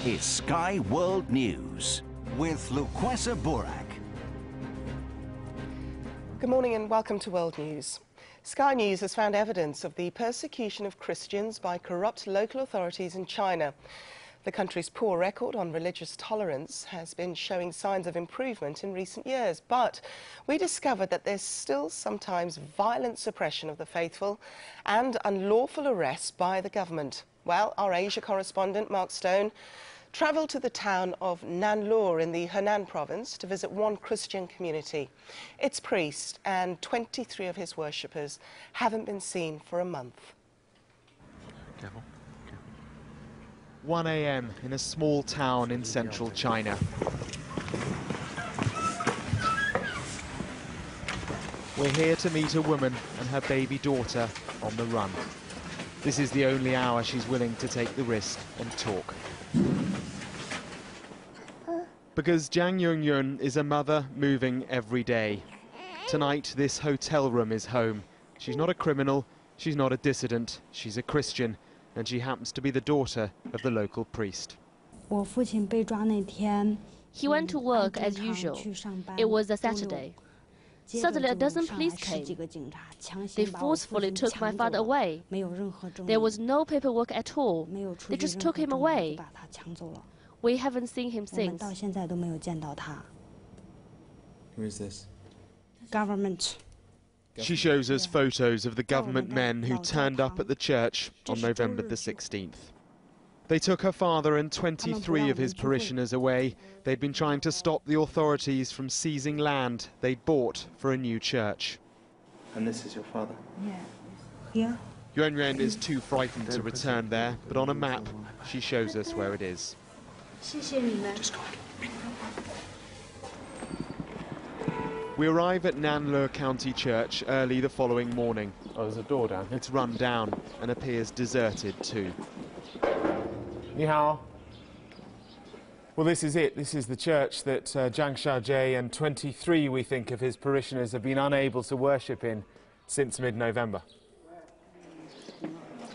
is Sky World News with Luquesa Burak. Good morning and welcome to World News. Sky News has found evidence of the persecution of Christians by corrupt local authorities in China. The country's poor record on religious tolerance has been showing signs of improvement in recent years, but we discovered that there's still sometimes violent suppression of the faithful and unlawful arrests by the government. Well, our Asia correspondent, Mark Stone, travelled to the town of Nanluo in the Henan province to visit one Christian community. Its priest and 23 of his worshippers haven't been seen for a month. Careful. 1 a.m. in a small town in central China. We're here to meet a woman and her baby daughter on the run. This is the only hour she's willing to take the risk and talk. Because Zhang Yungyun is a mother moving every day. Tonight, this hotel room is home. She's not a criminal, she's not a dissident, she's a Christian, and she happens to be the daughter of the local priest. He went to work as usual. It was a Saturday. Suddenly a dozen police came. They forcefully took my father away. There was no paperwork at all. They just took him away. We haven't seen him since. Who is this? Government. She shows us photos of the government men who turned up at the church on November the 16th. They took her father and 23 of his parishioners away. They'd been trying to stop the authorities from seizing land they'd bought for a new church. And this is your father? Yeah. Yuan Yuan is too frightened to return there, but on a map she shows us where it is. We arrive at Nanluo County Church early the following morning. Oh, there's a door down here. It's run down and appears deserted too. Ni hao. Well, this is it. This is the church that Zhang Xiaojie and 23, we think, of his parishioners have been unable to worship in since mid-November.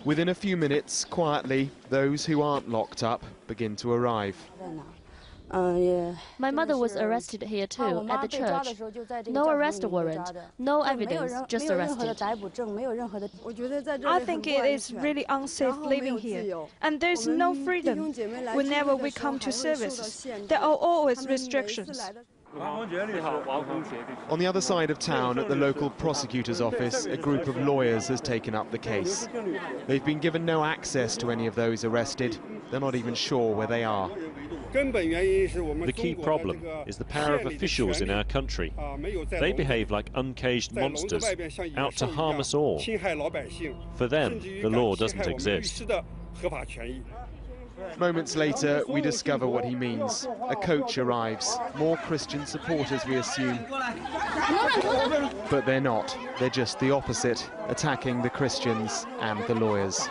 Within a few minutes, quietly, those who aren't locked up begin to arrive. My mother was arrested here too, at the church. No arrest warrant, no evidence, just arrested. I think it is really unsafe living here, and there's no freedom. Whenever we come to services, there are always restrictions. On the other side of town, at the local prosecutor's office, a group of lawyers has taken up the case. They've been given no access to any of those arrested. They're not even sure where they are. The key problem is the power of officials in our country. They behave like uncaged monsters, out to harm us all. For them, the law doesn't exist. Moments later, we discover what he means. A coach arrives. More Christian supporters, we assume. But they're not. They're just the opposite, attacking the Christians and the lawyers.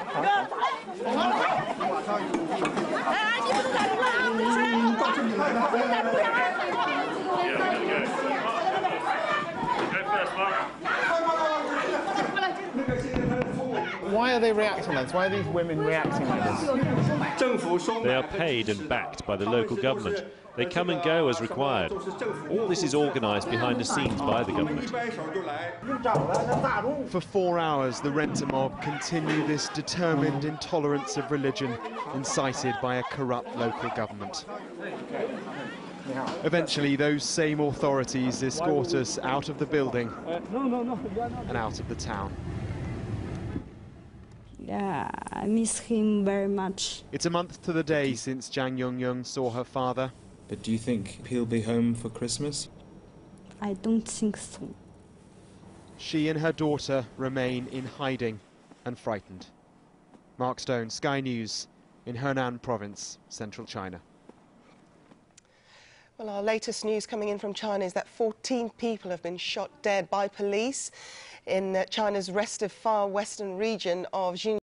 Why are they reacting like this? Why are these women reacting like this? They are paid and backed by the local government. They come and go as required. All this is organised behind the scenes by the government. For 4 hours, the renter mob continue this determined intolerance of religion incited by a corrupt local government. Eventually, those same authorities escort us out of the building and out of the town. Yeah, I miss him very much. It's a month to the day since Zhang Yungyun saw her father. But do you think he'll be home for Christmas? I don't think so. She and her daughter remain in hiding and frightened. Mark Stone, Sky News, in Henan Province, central China. Well, our latest news coming in from China is that 14 people have been shot dead by police in China's restive far western region of Xinjiang.